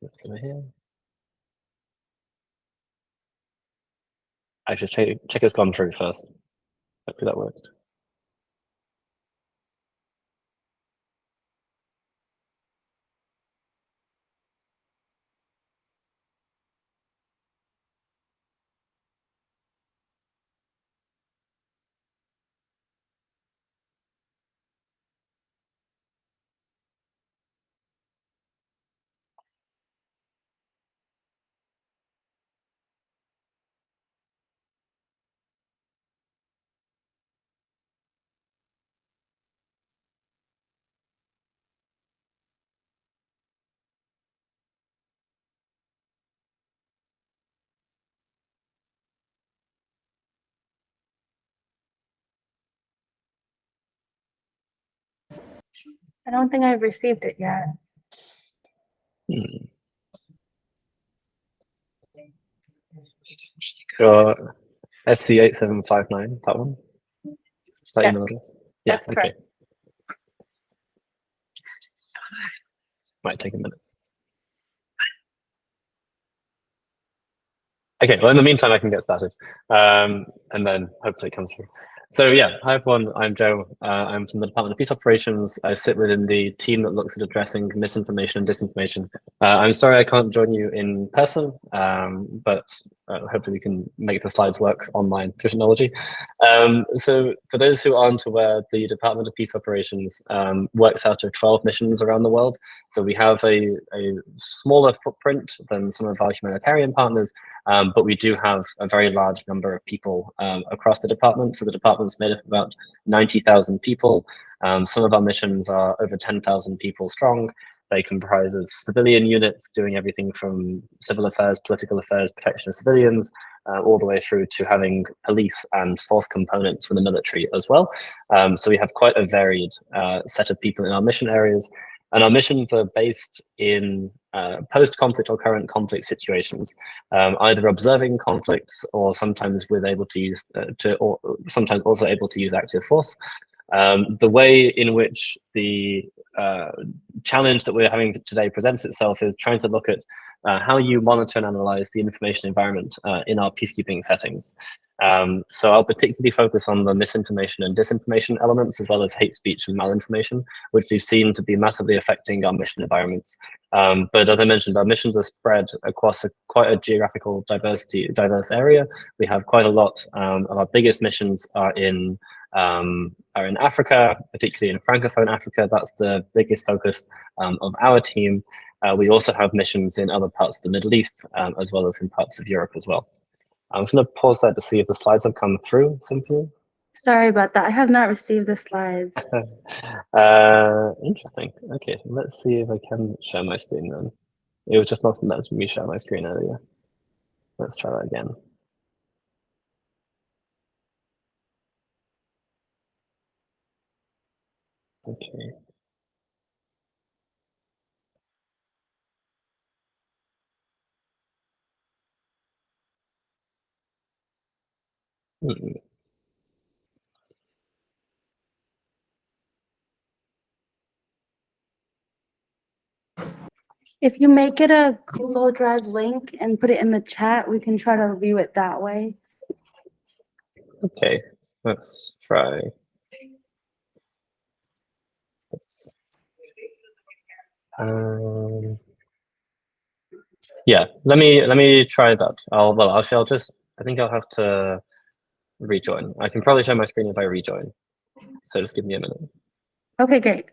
Let's go here. I should check it's gone through first. Hopefully that works. I don't think I've received it yet. Your SC8759, that one? That Yes, email address? Yeah, that's okay. correct. Might take a minute. Okay, well, in the meantime, I can get started, and then hopefully it comes through. So yeah, hi everyone, I'm Joe. I'm from the Department of Peace Operations. I sit within the team that looks at addressing misinformation and disinformation. I'm sorry I can't join you in person, but hopefully we can make the slides work online through technology. So for those who aren't aware, the Department of Peace Operations works out of 12 missions around the world. So we have a smaller footprint than some of our humanitarian partners, but we do have a very large number of people across the department. So the department's made up of about 90,000 people. Some of our missions are over 10,000 people strong. They comprise of civilian units doing everything from civil affairs, political affairs, protection of civilians, all the way through to having police and force components from the military as well. So we have quite a varied set of people in our mission areas. And our missions are based in post-conflict or current conflict situations, either observing conflicts or sometimes we're able to use or sometimes also able to use active force. The way in which the challenge that we're having today presents itself is trying to look at how you monitor and analyze the information environment in our peacekeeping settings. So I'll particularly focus on the misinformation and disinformation elements, as well as hate speech and malinformation, which we've seen to be massively affecting our mission environments. But as I mentioned, our missions are spread across quite a geographical diverse area. We have quite a lot of our biggest missions are in Africa, particularly in Francophone Africa. That's the biggest focus of our team. We also have missions in other parts of the Middle East, as well as in parts of Europe as well. I'm just going to pause that to see if the slides have come through simply. Sorry about that. I have not received the slides. Interesting. Okay, let's see if I can share my screen then. It was just not letting me share my screen earlier. Let's try that again. Okay. If you make it a Google Drive link and put it in the chat, we can try to view it that way. Okay, let's try. Yeah, let me try that. I think I'll have to rejoin. I can probably share my screen if I rejoin. So just give me a minute. Okay, great.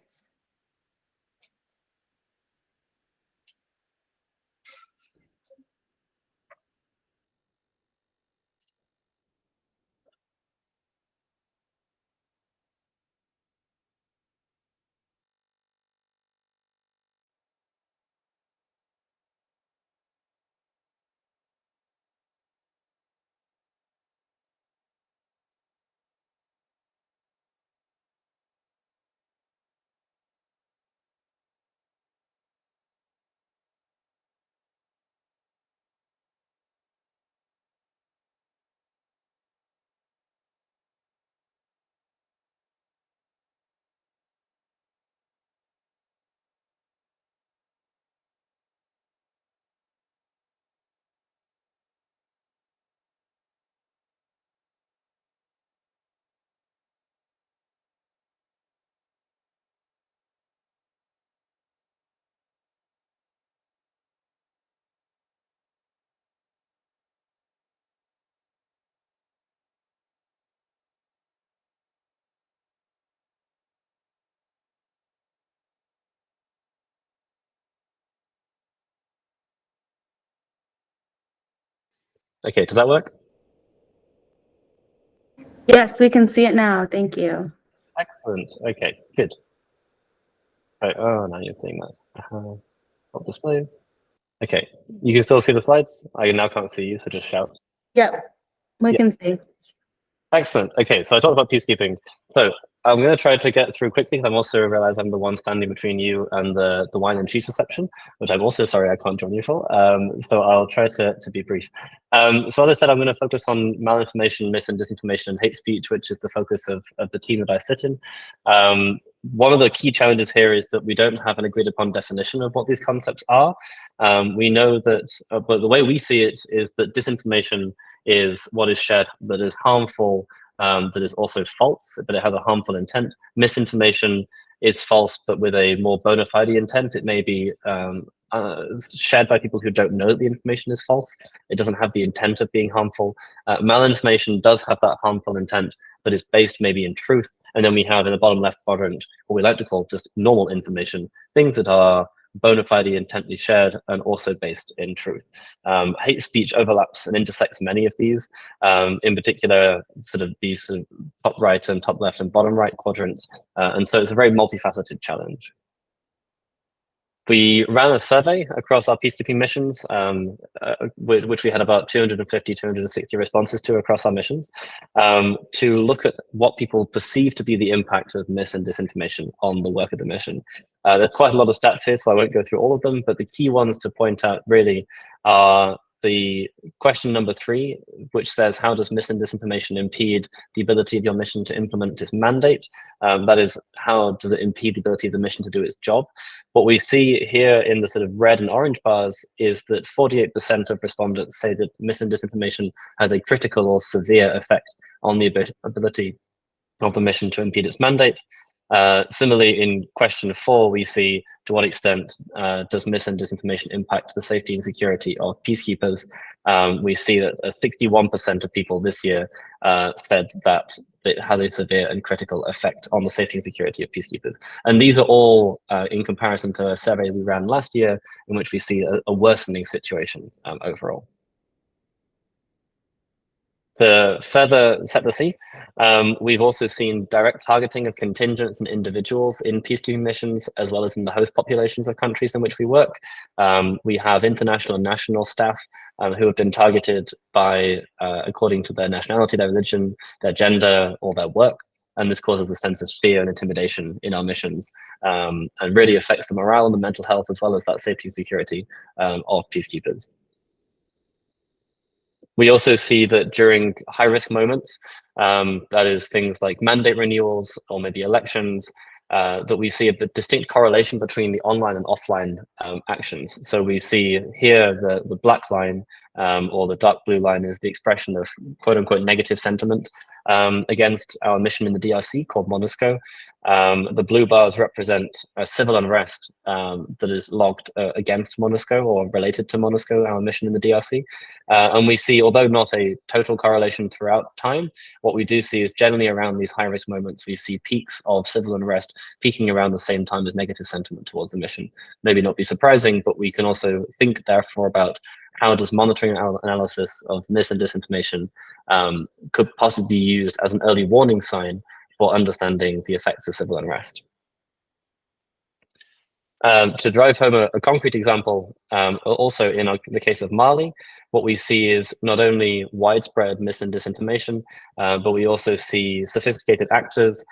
Okay, does that work? Yes, we can see it now. Thank you. Excellent. Okay, good. Right. Oh, now you're seeing that. Top displays. Okay, you can still see the slides. I now can't see you, so just shout. Yep, we can see. Excellent. Okay, so I talked about peacekeeping. So I'm going to try to get through quickly. I'm also realize I'm the one standing between you and the wine and cheese reception, which I'm also sorry I can't join you for. So I'll try to be brief. So as I said, I'm going to focus on malinformation, myth and disinformation and hate speech, which is the focus of the team that I sit in. One of the key challenges here is that we don't have an agreed upon definition of what these concepts are. We know that, but the way we see it is that disinformation is what is shared that is harmful, that is also false, but it has a harmful intent. Misinformation is false, but with a more bona fide intent. It may be shared by people who don't know that the information is false. It doesn't have the intent of being harmful. Malinformation does have that harmful intent, but is based maybe in truth. And then we have in the bottom left quadrant what we like to call just normal information, things that are bona fide intently shared and also based in truth. Hate speech overlaps and intersects many of these, in particular sort of these sort of top right and top left and bottom right quadrants. And so it's a very multifaceted challenge. We ran a survey across our peacekeeping missions, which we had about 250, 260 responses to across our missions, to look at what people perceive to be the impact of mis and disinformation on the work of the mission. There's quite a lot of stats here, so I won't go through all of them, but the key ones to point out really are the question number 3, which says, how does mis and disinformation impede the ability of your mission to implement its mandate? That is, how does it impede the ability of the mission to do its job? What we see here in the sort of red and orange bars is that 48% of respondents say that mis and disinformation has a critical or severe effect on the ability of the mission to impede its mandate. Similarly, in question 4, we see to what extent does mis and disinformation impact the safety and security of peacekeepers. We see that 61% of people this year said that it had a severe and critical effect on the safety and security of peacekeepers. And these are all in comparison to a survey we ran last year, in which we see a worsening situation overall. To further set the scene, we've also seen direct targeting of contingents and individuals in peacekeeping missions, as well as in the host populations of countries in which we work. We have international and national staff who have been targeted by, according to their nationality, their religion, their gender, or their work. And this causes a sense of fear and intimidation in our missions, and really affects the morale and the mental health, as well as that safety and security of peacekeepers. We also see that during high-risk moments, that is things like mandate renewals or maybe elections, that we see a distinct correlation between the online and offline actions. So we see here the black line or the dark blue line is the expression of quote-unquote negative sentiment against our mission in the DRC called MONUSCO. The blue bars represent a civil unrest that is logged against MONUSCO or related to MONUSCO, our mission in the DRC. And we see, although not a total correlation throughout time, what we do see is generally around these high-risk moments, we see peaks of civil unrest peaking around the same time as negative sentiment towards the mission. Maybe not be surprising, but we can also think, therefore, about how does monitoring analysis of mis and disinformation could possibly be used as an early warning sign for understanding the effects of civil unrest. To drive home a concrete example, also in the case of Mali, what we see is not only widespread mis and disinformation, but we also see sophisticated actors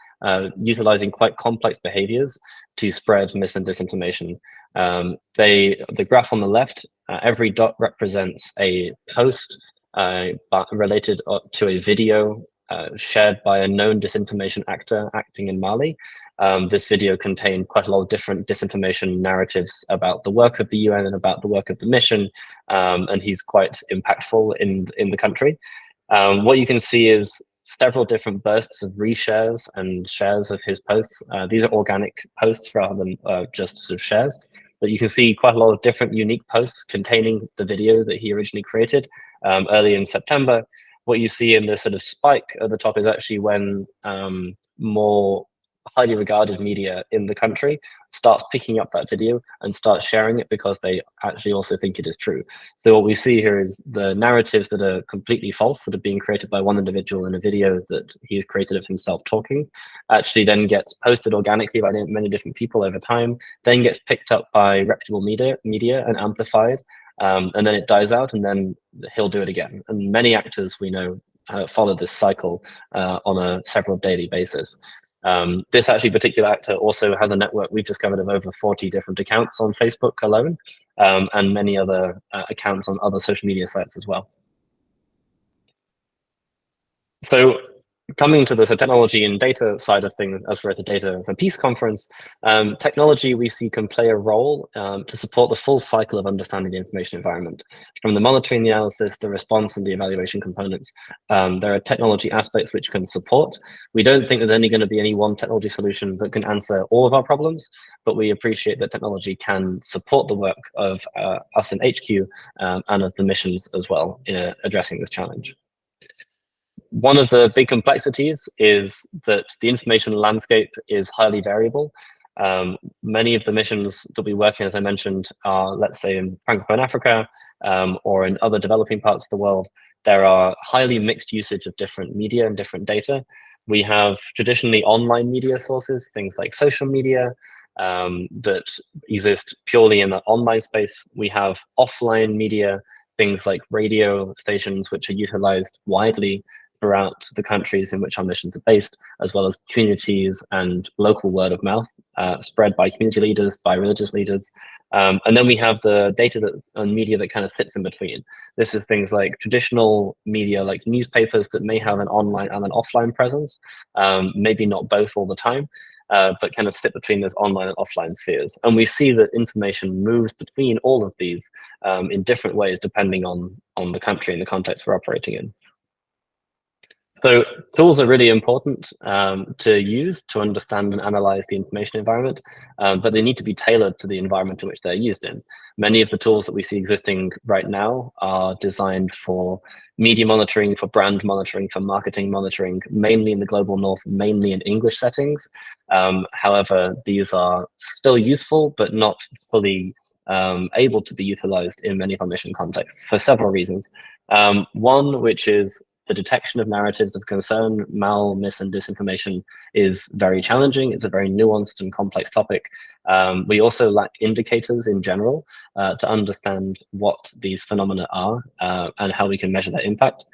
utilizing quite complex behaviors to spread mis and disinformation. The graph on the left, every dot represents a post related to a video shared by a known disinformation actor acting in Mali. This video contained quite a lot of different disinformation narratives about the work of the UN and about the work of the mission, and he's quite impactful in the country. What you can see is several different bursts of reshares and shares of his posts. These are organic posts rather than just sort of shares. But you can see quite a lot of different unique posts containing the video that he originally created early in September. What you see in this sort of spike at the top is actually when more highly regarded media in the country starts picking up that video and starts sharing it because they actually also think it is true. So what we see here is the narratives that are completely false, that are being created by one individual in a video that he's created of himself talking, actually then gets posted organically by many different people over time, then gets picked up by reputable media and amplified, and then it dies out, and then he'll do it again. And many actors we know follow this cycle on a several daily basis. This actually particular actor also has a network we've discovered of over 40 different accounts on Facebook alone, and many other accounts on other social media sites as well. So coming to the technology and data side of things, as we're at the Data for Peace conference, technology we see can play a role to support the full cycle of understanding the information environment. From the monitoring, the analysis, the response, and the evaluation components, there are technology aspects which can support. We don't think there's only going to be any one technology solution that can answer all of our problems, but we appreciate that technology can support the work of us in HQ and of the missions as well in addressing this challenge. One of the big complexities is that the information landscape is highly variable. Many of the missions that we work in, as I mentioned, are, let's say, in Francophone Africa or in other developing parts of the world. There are highly mixed usage of different media and different data. We have traditionally online media sources, things like social media, that exist purely in the online space. We have offline media, things like radio stations, which are utilized widely throughout the countries in which our missions are based, as well as communities and local word of mouth spread by community leaders, by religious leaders. And then we have the data and media that kind of sits in between. This is things like traditional media, like newspapers that may have an online and an offline presence, maybe not both all the time, but kind of sit between those online and offline spheres. And we see that information moves between all of these in different ways, depending on the country and the context we're operating in. So tools are really important to use to understand and analyze the information environment, but they need to be tailored to the environment in which they're used in. Many of the tools that we see existing right now are designed for media monitoring, for brand monitoring, for marketing monitoring, mainly in the global north, mainly in English settings. However, these are still useful, but not fully able to be utilized in many of our mission contexts for several reasons. One, which is the detection of narratives of concern, mis, and disinformation is very challenging. It's a very nuanced and complex topic. We also lack indicators in general to understand what these phenomena are and how we can measure their impact.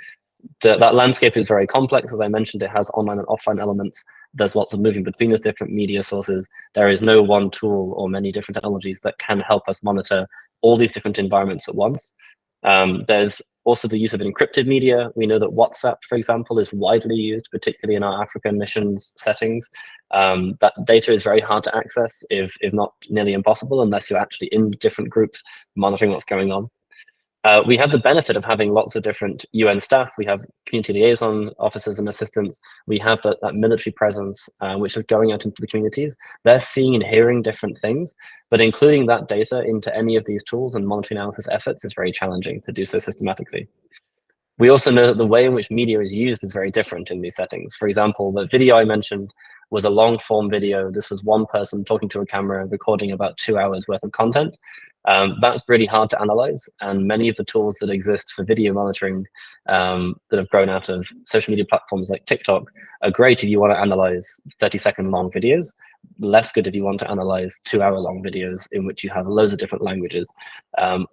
That landscape is very complex. As I mentioned, it has online and offline elements. There's lots of moving between the different media sources. There is no one tool or many different technologies that can help us monitor all these different environments at once. There's also the use of encrypted media. We know that WhatsApp, for example, is widely used, particularly in our African missions settings. That data is very hard to access, if not nearly impossible, unless you're actually in different groups monitoring what's going on. We have the benefit of having lots of different UN staff. We have community liaison officers and assistants. We have that military presence, which are going out into the communities. They're seeing and hearing different things, but including that data into any of these tools and monitoring analysis efforts is very challenging to do so systematically. We also know that the way in which media is used is very different in these settings. For example, the video I mentioned was a long form video. This was one person talking to a camera, recording about 2 hours worth of content. That's really hard to analyze, and many of the tools that exist for video monitoring that have grown out of social media platforms like TikTok are great if you want to analyze 30-second long videos, less good if you want to analyze 2-hour-long videos in which you have loads of different languages,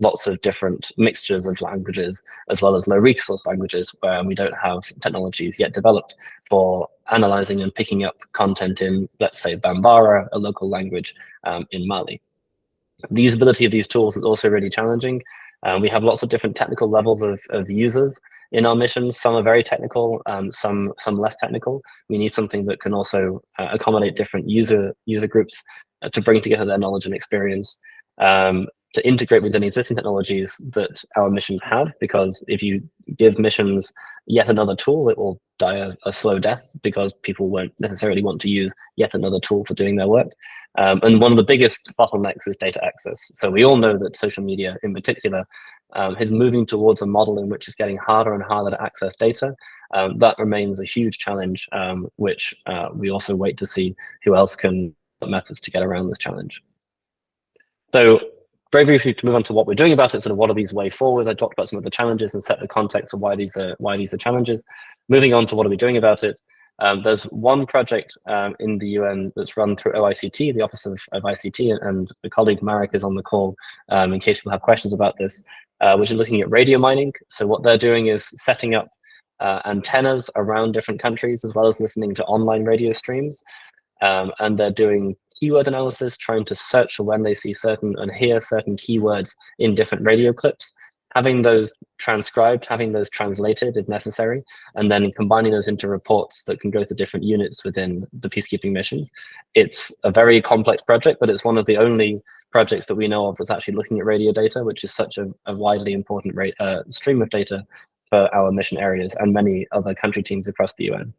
lots of different mixtures of languages, as well as low resource languages where we don't have technologies yet developed for analyzing and picking up content in, let's say, Bambara, a local language in Mali. The usability of these tools is also really challenging. We have lots of different technical levels of users in our missions. Some are very technical, some less technical. We need something that can also accommodate different user groups to bring together their knowledge and experience. to integrate within existing technologies that our missions have, because if you give missions yet another tool, it will die a slow death because people won't necessarily want to use yet another tool for doing their work. And one of the biggest bottlenecks is data access. So we all know that social media in particular is moving towards a model in which it's getting harder and harder to access data. That remains a huge challenge, which we also wait to see who else can put methods to get around this challenge. So very briefly to move on to what we're doing about it, sort of what are these way forwards. I talked about some of the challenges and set the context of why these are challenges. Moving on to what are we doing about it. There's one project in the UN that's run through OICT, the Office of ICT, and the colleague Marek is on the call in case people have questions about this, which is looking at radio mining. So what they're doing is setting up antennas around different countries, as well as listening to online radio streams. And they're doing keyword analysis, trying to search for when they see certain and hear certain keywords in different radio clips, having those transcribed, having those translated if necessary, and then combining those into reports that can go to different units within the peacekeeping missions. It's a very complex project, but it's one of the only projects that we know of that's actually looking at radio data, which is such a widely important stream of data for our mission areas and many other country teams across the UN.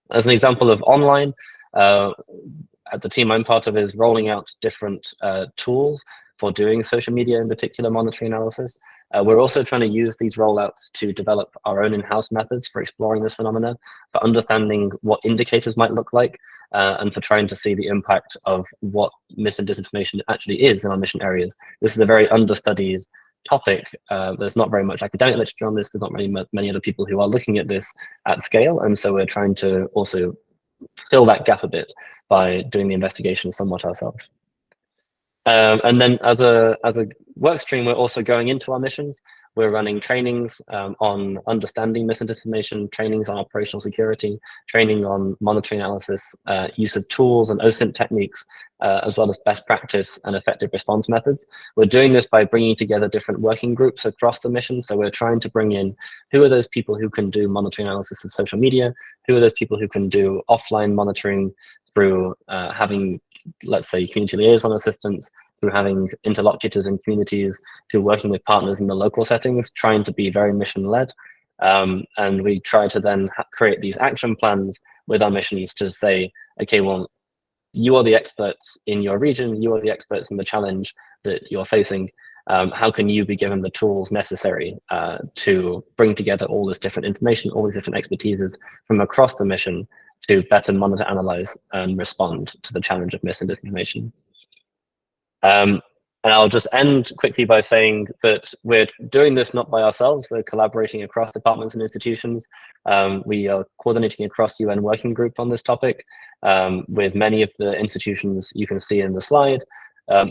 As an example of online, the team I'm part of is rolling out different tools for doing social media, in particular monitoring analysis. We're also trying to use these rollouts to develop our own in-house methods for exploring this phenomena, for understanding what indicators might look like, and for trying to see the impact of what mis and disinformation actually is in our mission areas. This is a very understudied topic. There's not very much academic literature on this. There's not really many other people who are looking at this at scale, and so we're trying to also fill that gap a bit by doing the investigation somewhat ourselves. And then as a work stream, we're also going into our missions. We're running trainings on understanding mis and disinformation, trainings on operational security, training on monitoring analysis, use of tools and OSINT techniques, as well as best practice and effective response methods. We're doing this by bringing together different working groups across the mission. So we're trying to bring in who are those people who can do monitoring analysis of social media, who are those people who can do offline monitoring through having, let's say, community liaison assistants, through having interlocutors in communities, through working with partners in the local settings, trying to be very mission-led. And we try to then create these action plans with our missions to say, okay, well, you are the experts in your region, you are the experts in the challenge that you're facing. How can you be given the tools necessary to bring together all this different information, all these different expertises from across the mission to better monitor, analyze, and respond to the challenge of mis and disinformation? And I'll just end quickly by saying that we're doing this not by ourselves. We're collaborating across departments and institutions. We are coordinating across UN working group on this topic with many of the institutions you can see in the slide.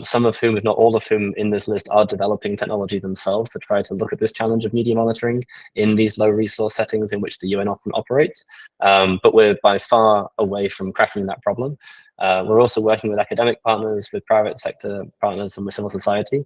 Some of whom, if not all of whom in this list, are developing technology themselves to try to look at this challenge of media monitoring in these low resource settings in which the UN often operates. But we're by far away from cracking that problem. We're also working with academic partners, with private sector partners, and with civil society.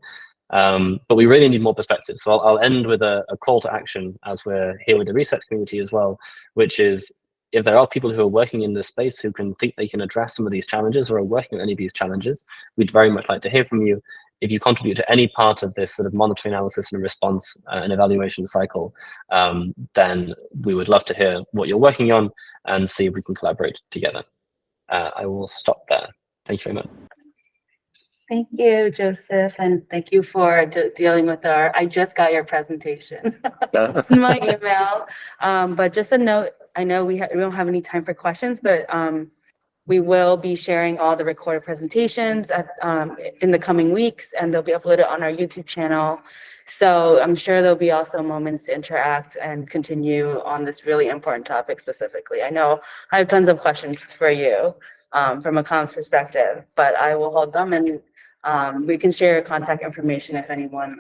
But we really need more perspective. So I'll end with a call to action as we're here with the research community as well, which is, if there are people who are working in this space who can think they can address some of these challenges or are working on any of these challenges, we'd very much like to hear from you. If you contribute to any part of this sort of monitoring, analysis, and response and evaluation cycle, then we would love to hear what you're working on and see if we can collaborate together. I will stop there. Thank you very much. Thank you, Joseph, and thank you for dealing with I just got your presentation in my email. But just a note, I know we don't have any time for questions, but we will be sharing all the recorded presentations in the coming weeks, and they'll be uploaded on our YouTube channel. So I'm sure there'll be also moments to interact and continue on this really important topic specifically. I know I have tons of questions for you from a comms perspective, but I will hold them, and we can share contact information if anyone,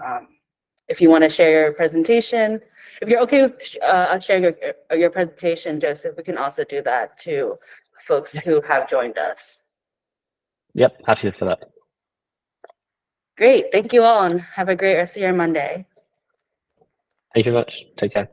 if you want to share your presentation. If you're okay with sharing your presentation, Joseph, we can also do that to folks who have joined us. Yep, happy for that. Great, thank you all, and have a great rest of your Monday. Thank you very much. Take care.